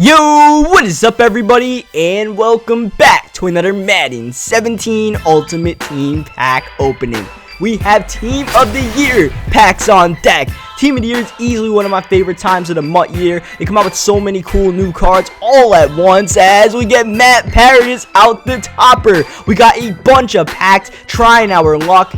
Yo, what is up everybody, and welcome back to another Madden 17 Ultimate Team Pack opening. We have Team of the Year packs on deck. Team of the Year is easily one of my favorite times of the MUT year. They come out with so many cool new cards all at once as we get Matt Paradis out the topper. We got a bunch of packs trying our luck.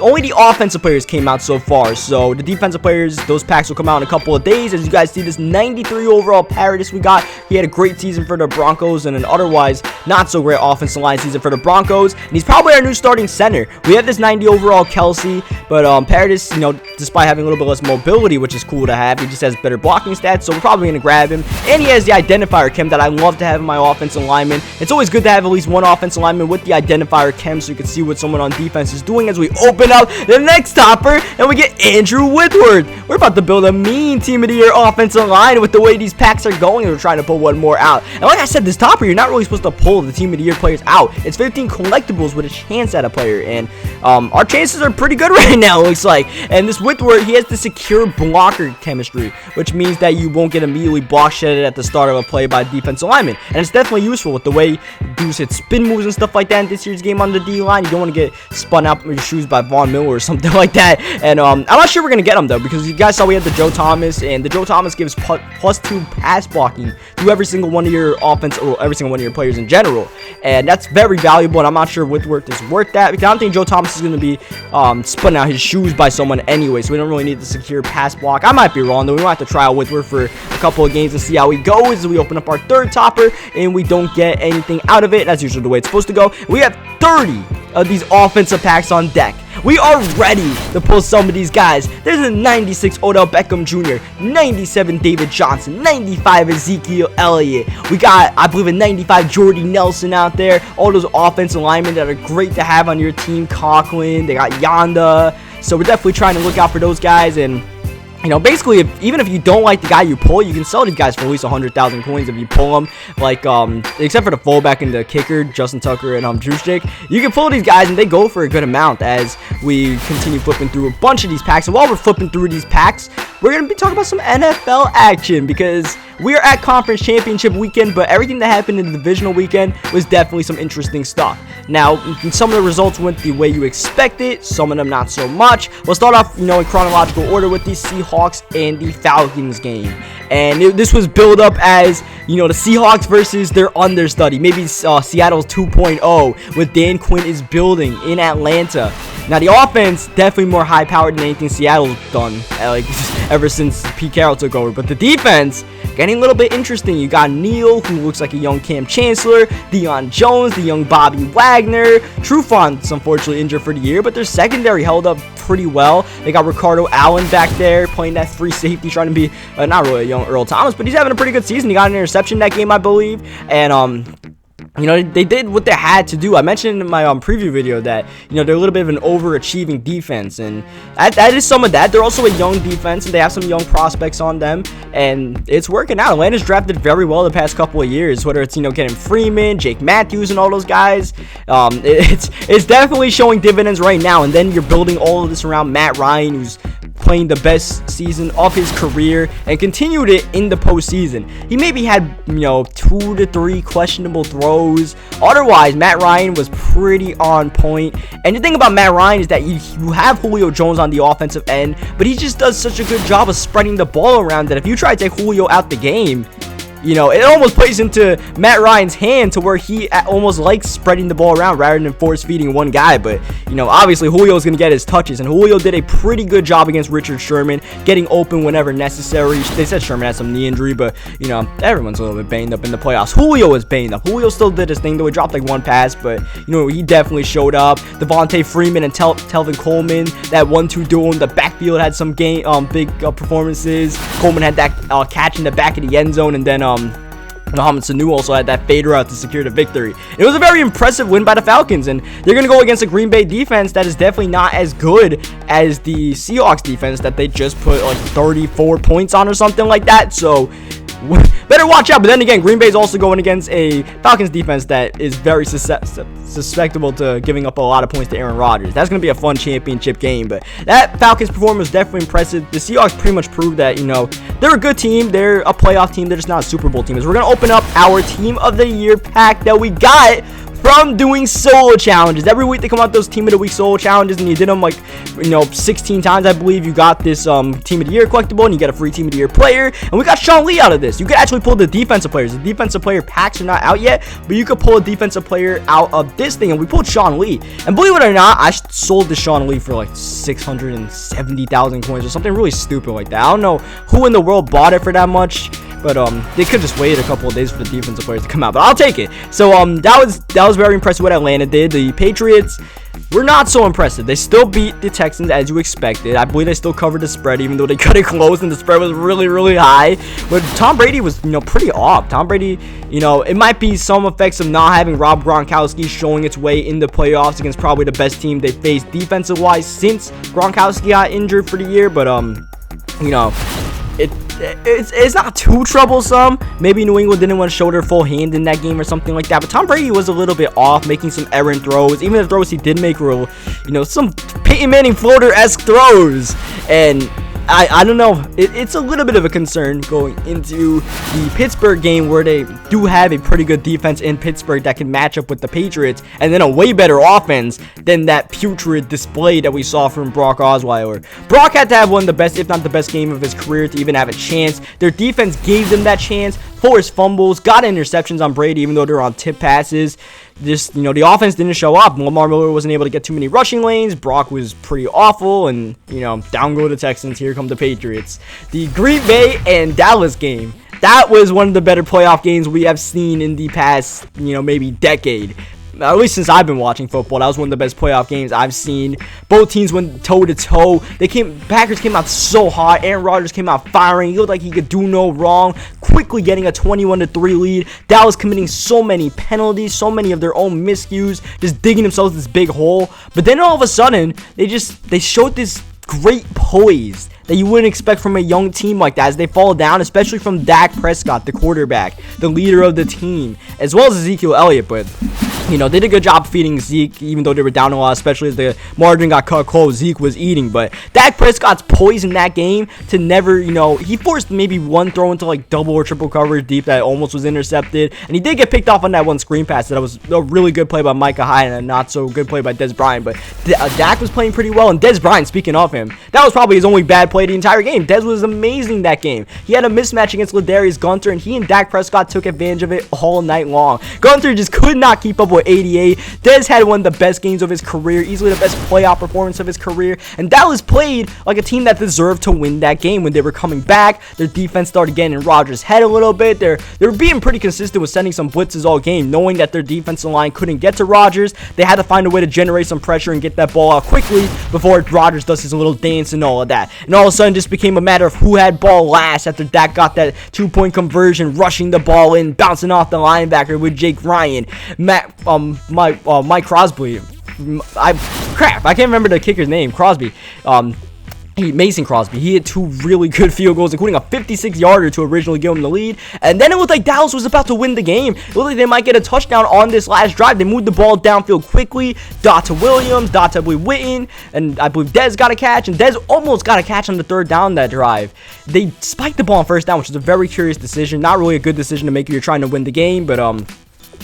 Only the offensive players came out so far, so the defensive players, those packs will come out in a couple of days. As you guys see, this 93 overall Paradis we got. He had a great season for the Broncos and an otherwise not so great offensive line season for the Broncos. And he's probably our new starting center. We have this 90 overall Kelsey, but Paradis, despite having a little bit less mobility, which is cool to have, he just has better blocking stats, so we're probably going to grab him. And he has the identifier chem that I love to have in my offensive lineman. It's always good to have at least one offensive lineman with the identifier chem so you can see what someone on defense is doing as we open up the next topper and we get Andrew Whitworth. We're about to build a mean Team of the Year offensive line with the way these packs are going, and we're trying to pull one more out. And like I said, this topper, you're not really supposed to pull the Team of the Year players out. It's 15 collectibles with a chance at a player, and our chances are pretty good right now, it looks like. And this Whitworth, he has the secure blocker chemistry, which means that you won't get immediately block shedded at the start of a play by defensive lineman. And it's definitely useful with the way dudes hit spin moves and stuff like that in this year's game on the D-line. You don't want to get spun out with your shoes by Von Miller or something like that. And I'm not sure we're going to get him, though, because you guys saw we had the Joe Thomas, and the Joe Thomas gives +2 pass blocking to every single one of your offense, or every single one of your players in general. And that's very valuable, and I'm not sure Whitworth is worth that, because I don't think Joe Thomas is going to be spun out his shoes by someone anyway, so we don't really need the secure pass block. I might be wrong, though. We might have to try out Whitworth for a couple of games and see how he goes. We open up our third topper, and we don't get anything out of it. That's usually the way it's supposed to go. We have 30 of these offensive packs on deck. We are ready to pull some of these guys. There's a 96 Odell Beckham Jr., 97 David Johnson, 95 Ezekiel Elliott. We got, I believe, a 95 Jordy Nelson out there. All those offensive linemen that are great to have on your team. Conklin, they got Yonda. So we're definitely trying to look out for those guys. And basically, even if you don't like the guy you pull, you can sell these guys for at least 100,000 coins if you pull them. Like, except for the fullback and the kicker, Justin Tucker and Juszczyk. You can pull these guys and they go for a good amount as we continue flipping through a bunch of these packs. And while we're flipping through these packs, we're going to be talking about some NFL action because we are at Conference Championship weekend, but everything that happened in the divisional weekend was definitely some interesting stuff. Now, some of the results went the way you expected, some of them not so much. We'll start off, in chronological order with the Seahawks and the Falcons game. And this was built up as, the Seahawks versus their understudy, maybe Seattle's 2.0, with Dan Quinn is building in Atlanta. Now, the offense, definitely more high-powered than anything Seattle's done, ever since Pete Carroll took over. But the defense, getting a little bit interesting. You got Neal, who looks like a young Cam Chancellor, Deion Jones, the young Bobby Wagner. Trufant's unfortunately injured for the year, but their secondary held up pretty well. They got Ricardo Allen back there playing that free safety, trying to be not really a young Earl Thomas, but he's having a pretty good season. He got an interception that game, I believe, and they did what they had to do. I mentioned in my preview video that, they're a little bit of an overachieving defense, and that is some of that. They're also a young defense, and they have some young prospects on them, and it's working out. Atlanta's drafted very well the past couple of years, whether it's, getting Freeman, Jake Matthews, and all those guys. It's definitely showing dividends right now, and then you're building all of this around Matt Ryan, who's playing the best season of his career and continued it in the postseason. He maybe had 2 to 3 questionable throws. Otherwise, Matt Ryan was pretty on point. And the thing about Matt Ryan is that you have Julio Jones on the offensive end, but he just does such a good job of spreading the ball around that if you try to take Julio out the game, it almost plays into Matt Ryan's hand to where he almost likes spreading the ball around rather than force-feeding one guy. But, obviously Julio's going to get his touches. And Julio did a pretty good job against Richard Sherman, getting open whenever necessary. They said Sherman had some knee injury, but, everyone's a little bit banged up in the playoffs. Julio was banged up. Julio still did his thing, though. He dropped like one pass, but, he definitely showed up. Devontae Freeman and Telvin Coleman, that 1-2 duo in the backfield had some big performances. Coleman had that catch in the back of the end zone, and then Mohamed Sanu also had that fade route to secure the victory. It was a very impressive win by the Falcons, and they're going to go against a Green Bay defense that is definitely not as good as the Seahawks defense that they just put like 34 points on or something like that. So better watch out. But then again, Green Bay's also going against a Falcons defense that is very susceptible to giving up a lot of points to Aaron Rodgers. That's going to be a fun championship game. But that Falcons performance was definitely impressive. The Seahawks pretty much proved that, they're a good team. They're a playoff team. They're just not a Super Bowl team. So we're going to open up our Team of the Year pack that we got from doing solo challenges. Every week they come out those Team of the Week solo challenges, and you did them 16 times, I believe. You got this Team of the Year collectible, and you get a free Team of the Year player. And we got Sean Lee out of this. You could actually pull the defensive players. The defensive player packs are not out yet, but you could pull a defensive player out of this thing, and we pulled Sean Lee. And believe it or not, I sold the Sean Lee for like 670,000 coins or something really stupid like that. I don't know who in the world bought it for that much. But they could just wait a couple of days for the defensive players to come out. But I'll take it. So that was very impressive what Atlanta did. The Patriots were not so impressive. They still beat the Texans as you expected. I believe they still covered the spread, even though they cut it close and the spread was really, really high. But Tom Brady was pretty off. Tom Brady, it might be some effects of not having Rob Gronkowski showing its way in the playoffs against probably the best team they faced defensive wise since Gronkowski got injured for the year. But it's not too troublesome. Maybe New England didn't want to show their full hand in that game or something like that. But Tom Brady was a little bit off, making some errant throws. Even the throws he did make were, some Peyton Manning floater-esque throws. And I don't know. It's a little bit of a concern going into the Pittsburgh game, where they do have a pretty good defense in Pittsburgh that can match up with the Patriots, and then a way better offense than that putrid display that we saw from Brock Osweiler. Brock had to have one of the best, if not the best, game of his career to even have a chance. Their defense gave them that chance, forced fumbles, got interceptions on Brady, even though they're on tip passes. Just, the offense didn't show up. Lamar Miller wasn't able to get too many rushing lanes. Brock was pretty awful. And, down go the Texans. Here come the Patriots. The Green Bay and Dallas game. That was one of the better playoff games we have seen in the past, maybe decade. At least since I've been watching football, that was one of the best playoff games I've seen. Both teams went toe-to-toe. Packers came out so hot. Aaron Rodgers came out firing. He looked like he could do no wrong. Quickly getting a 21-3 lead. Dallas committing so many penalties, so many of their own miscues, just digging themselves this big hole. But then all of a sudden, they showed this great poise that you wouldn't expect from a young team like that as they fall down, especially from Dak Prescott, the quarterback, the leader of the team, as well as Ezekiel Elliott. But they did a good job feeding Zeke, even though they were down a lot, especially as the margin got cut close. Zeke was eating. But Dak Prescott's poise in that game to never, he forced maybe one throw into like double or triple coverage deep that almost was intercepted. And he did get picked off on that one screen pass. That was a really good play by Micah Hyde and a not so good play by Dez Bryant. But Dak was playing pretty well. And Dez Bryant, speaking of him, that was probably his only bad play the entire game. Dez was amazing that game. He had a mismatch against Ladarius Gunter, and he and Dak Prescott took advantage of it all night long. Gunter just could not keep up with 88. Dez had one of the best games of his career, easily the best playoff performance of his career, and Dallas played like a team that deserved to win that game. When they were coming back, their defense started getting in Rodgers' head a little bit. They were being pretty consistent with sending some blitzes all game, knowing that their defensive line couldn't get to Rodgers. They had to find a way to generate some pressure and get that ball out quickly before Rodgers does his little dance and all of that. And all of a sudden, just became a matter of who had ball last after Dak got that 2-point conversion, rushing the ball in, bouncing off the linebacker with Jake Ryan, Mike Crosby. I can't remember the kicker's name. Crosby. Mason Crosby. He had two really good field goals, including a 56-yarder to originally give him the lead. And then it looked like Dallas was about to win the game. It looked like they might get a touchdown on this last drive. They moved the ball downfield quickly. Dot to Williams, dot to Witten, and I believe Dez got a catch. And Dez almost got a catch on the third down that drive. They spiked the ball on first down, which is a very curious decision. Not really a good decision to make if you're trying to win the game, but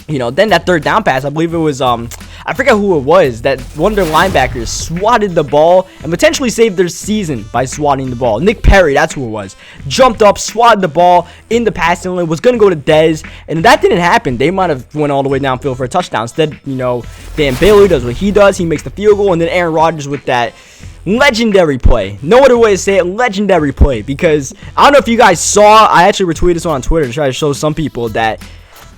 then that third down pass, I believe it was, I forget who it was, that one of their linebackers swatted the ball and potentially saved their season by swatting the ball. Nick Perry, that's who it was. Jumped up, swatted the ball in the passing lane, was going to go to Dez, and that didn't happen. They might have went all the way downfield for a touchdown. Instead, Dan Bailey does what he does. He makes the field goal, and then Aaron Rodgers with that legendary play. No other way to say it, legendary play, because I don't know if you guys saw, I actually retweeted this on Twitter to try to show some people that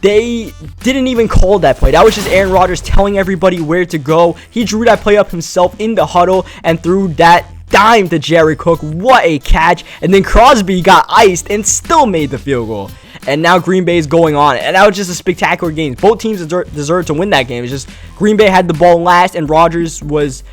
they didn't even call that play. That was just Aaron Rodgers telling everybody where to go. He drew that play up himself in the huddle and threw that dime to Jerry Cook. What a catch. And then Crosby got iced and still made the field goal. And now Green Bay is going on. And that was just a spectacular game. Both teams deserved to win that game. It's just Green Bay had the ball last, and Rodgers was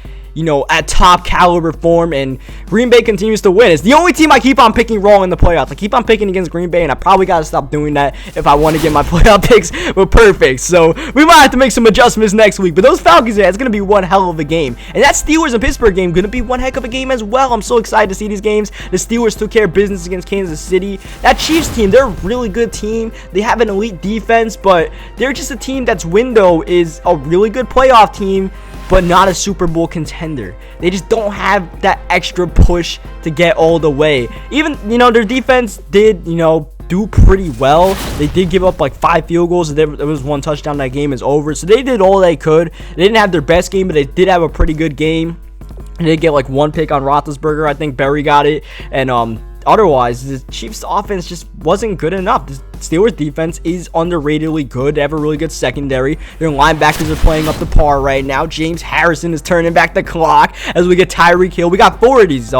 at top caliber form, and Green Bay continues to win. It's the only team I keep on picking wrong in the playoffs. I keep on picking against Green Bay, and I probably got to stop doing that if I want to get my playoff picks perfect. So we might have to make some adjustments next week. But those Falcons, it's going to be one hell of a game. And that Steelers and Pittsburgh game going to be one heck of a game as well. I'm so excited to see these games. The Steelers took care of business against Kansas City. That Chiefs team, they're a really good team. They have an elite defense, but they're just a team that's window is a really good playoff team, but not a Super Bowl contender. They just don't have that extra push to get all the way. Even, their defense did, do pretty well. They did give up like 5 field goals. There was 1 touchdown. That game is over. So they did all they could. They didn't have their best game, but they did have a pretty good game. They did get like 1 pick on Roethlisberger. I think Berry got it. And otherwise, the Chiefs offense just wasn't good enough. The Steelers defense is underratedly good. They have a really good secondary. Their linebackers are playing up to par right now. James Harrison is turning back the clock as we get Tyreek Hill. We got 4 of these.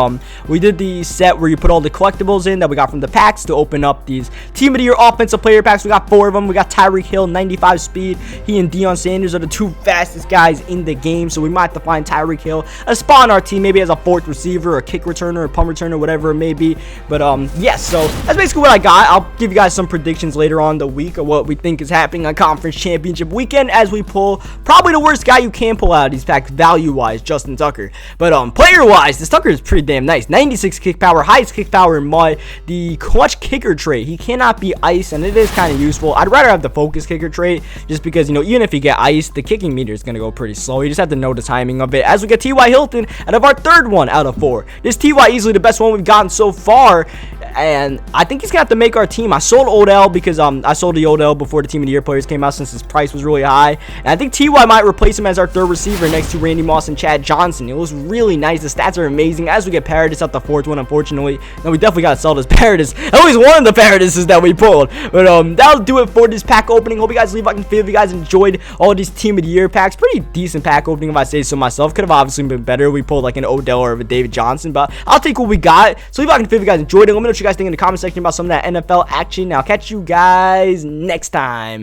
We did the set where you put all the collectibles in that we got from the packs to open up these Team of the Year offensive player packs. We got 4 of them. We got Tyreek Hill, 95 speed. He and Deion Sanders are the 2 fastest guys in the game. So we might have to find Tyreek Hill a spot on our team, maybe as a 4th receiver, a kick returner, a punt returner, whatever it may be. But yes, so that's basically what I got. I'll give you guys some predictions later on the week of what we think is happening on Conference Championship weekend as we pull probably the worst guy you can pull out of these packs value-wise, Justin Tucker. But player-wise, this Tucker is pretty damn nice. 96 kick power, highest kick power in mud. The clutch kicker trait, he cannot be iced, and it is kind of useful. I'd rather have the focus kicker trait just because, even if you get iced, the kicking meter is going to go pretty slow. You just have to know the timing of it. As we get T.Y. Hilton out of our 3rd one out of 4. This T.Y. easily the best one we've gotten so far, and I think he's going to have to make our team. I sold Odell because I sold the Odell before the Team of the Year players came out since his price was really high. And I think T.Y. might replace him as our 3rd receiver next to Randy Moss and Chad Johnson. It was really nice. The stats are amazing. As we get Paradis out the 4th one, unfortunately. Now we definitely got to sell this Paradis. At least one of the Paradises that we pulled. But that'll do it for this pack opening. Hope you guys leave a like and feel if you guys enjoyed all these Team of the Year packs. Pretty decent pack opening if I say so myself. Could have obviously been better. We pulled like an Odell or a David Johnson, but I'll take what we got. So leave a like and feel if you guys enjoyed it. Let me know what you guys think in the comment section about some of that NFL action. I'll catch you guys next time.